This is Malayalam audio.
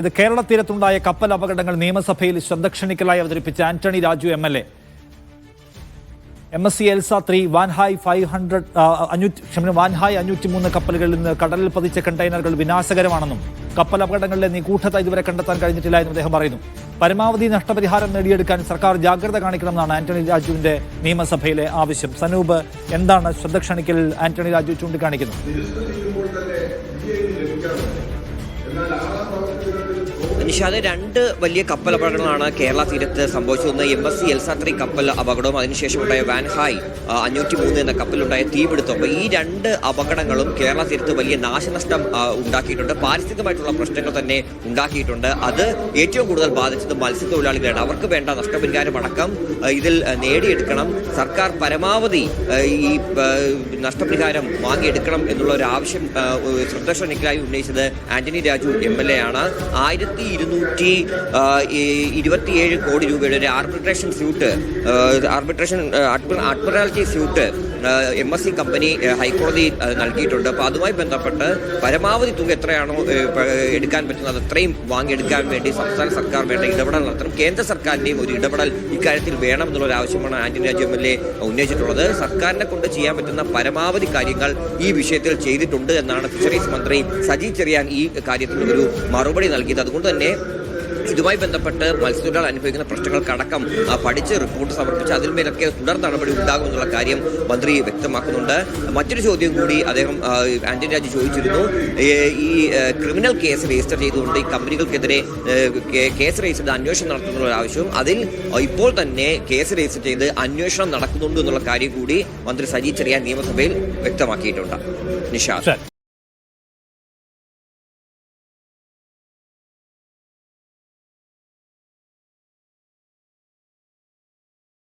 ഇത് കേരള തീരത്തുണ്ടായ കപ്പൽ അപകടങ്ങൾ നിയമസഭയിൽ ശ്രദ്ധ ക്ഷണിക്കലായി അവതരിപ്പിച്ച Antony Raju MLA MSC Elsa 3 Wan Hai 503 കപ്പലുകളിൽ നിന്ന് കടലിൽ പതിച്ച കണ്ടെയ്നറുകൾ വിനാശകരമാണെന്നും കപ്പൽ അപകടങ്ങളിലെ നിഗൂഢത ഇതുവരെ കണ്ടെത്താൻ കഴിഞ്ഞിട്ടില്ല എന്നും അദ്ദേഹം പറയുന്നു. പരമാവധി നഷ്ടപരിഹാരം നേടിയെടുക്കാൻ സർക്കാർ ജാഗ്രത കാണിക്കണമെന്നാണ് ആന്റണി രാജുവിന്റെ നിയമസഭയിലെ ആവശ്യം. സനൂപ്, എന്താണ് ശ്രദ്ധ ക്ഷണിക്കൽ ആന്റണി രാജു ചൂണ്ടിക്കാണിക്കുന്നത്? നിഷാദ്, രണ്ട് വലിയ കപ്പൽ അപകടങ്ങളാണ് കേരള തീരത്ത് സംഭവിച്ചത്. MSC എൽസ 3 കപ്പൽ അപകടവും അതിനുശേഷമുണ്ടായ വാൻഹായ് 503 എന്ന കപ്പലുണ്ടായ തീപിടുത്തം. അപ്പോൾ ഈ രണ്ട് അപകടങ്ങളും കേരള തീരത്ത് വലിയ നാശനഷ്ടം ഉണ്ടാക്കിയിട്ടുണ്ട്. പാരിസ്ഥിതികമായിട്ടുള്ള പ്രശ്നങ്ങൾ തന്നെ ഉണ്ടാക്കിയിട്ടുണ്ട്. അത് ഏറ്റവും കൂടുതൽ ബാധിച്ചത് മത്സ്യത്തൊഴിലാളികളാണ്. അവർക്ക് വേണ്ട നഷ്ടപരിഹാരം അടക്കം ഇതിൽ നേടിയെടുക്കണം. സർക്കാർ പരമാവധി ഈ നഷ്ടപരിഹാരം വാങ്ങിയെടുക്കണം എന്നുള്ള ഒരു ആവശ്യം ശ്രദ്ധ ക്ഷണിക്കലായി ഉന്നയിച്ചത് ആന്റണി രാജു MLA ആണ്. 1227 കോടി രൂപയുടെ ഒരു arbitration suit admiralty suit MSC company ഹൈക്കോടതി നൽകിയിട്ടുണ്ട്. അപ്പോൾ അതുമായി ബന്ധപ്പെട്ട് പരമാവധി തുക എത്രയാണോ എടുക്കാൻ പറ്റുന്നത് അത്രയും വാങ്ങിയെടുക്കാൻ വേണ്ടി സംസ്ഥാന സർക്കാർ വേണ്ട ഇടപെടൽ നടത്തണം. കേന്ദ്ര സർക്കാരിൻ്റെയും ഒരു ഇടപെടൽ ഇക്കാര്യത്തിൽ വേണം എന്നുള്ളൊരു ആവശ്യമാണ് ആന്റണി രാജു MLA ഉന്നയിച്ചിട്ടുള്ളത്. സർക്കാരിനെ കൊണ്ട് ചെയ്യാൻ പറ്റുന്ന പരമാവധി കാര്യങ്ങൾ ഈ വിഷയത്തിൽ ചെയ്തിട്ടുണ്ട് എന്നാണ് ഫിഷറീസ് മന്ത്രി സജി ചെറിയാൻ ഈ കാര്യത്തിൽ ഒരു മറുപടി നൽകിയത്. അതുകൊണ്ട് തന്നെ ഇതുമായി ബന്ധപ്പെട്ട് മത്സ്യത്തൊഴിലാളികൾ അനുഭവിക്കുന്ന പ്രശ്നങ്ങൾക്കടക്കം പഠിച്ച് റിപ്പോർട്ട് സമർപ്പിച്ച് അതിന്മേലൊക്കെ തുടർ നടപടി ഉണ്ടാകുമെന്നുള്ള കാര്യം മന്ത്രി വ്യക്തമാക്കുന്നുണ്ട്. മറ്റൊരു ചോദ്യം കൂടി അദ്ദേഹം ആന്റണി രാജു ചോദിച്ചിരുന്നു. ഈ ക്രിമിനൽ കേസ് രജിസ്റ്റർ ചെയ്തുകൊണ്ട് ഈ കമ്പനികൾക്കെതിരെ കേസ് രജിസ്റ്റർ ചെയ്ത് അന്വേഷണം നടത്തുന്നുള്ള ആവശ്യവും അതിൽ ഇപ്പോൾ തന്നെ കേസ് രജിസ്റ്റർ ചെയ്ത് അന്വേഷണം നടക്കുന്നുണ്ട് എന്നുള്ള കാര്യം കൂടി മന്ത്രി സജി ചെറിയാൻ നിയമസഭയിൽ വ്യക്തമാക്കിയിട്ടുണ്ട്. നിഷാദ്.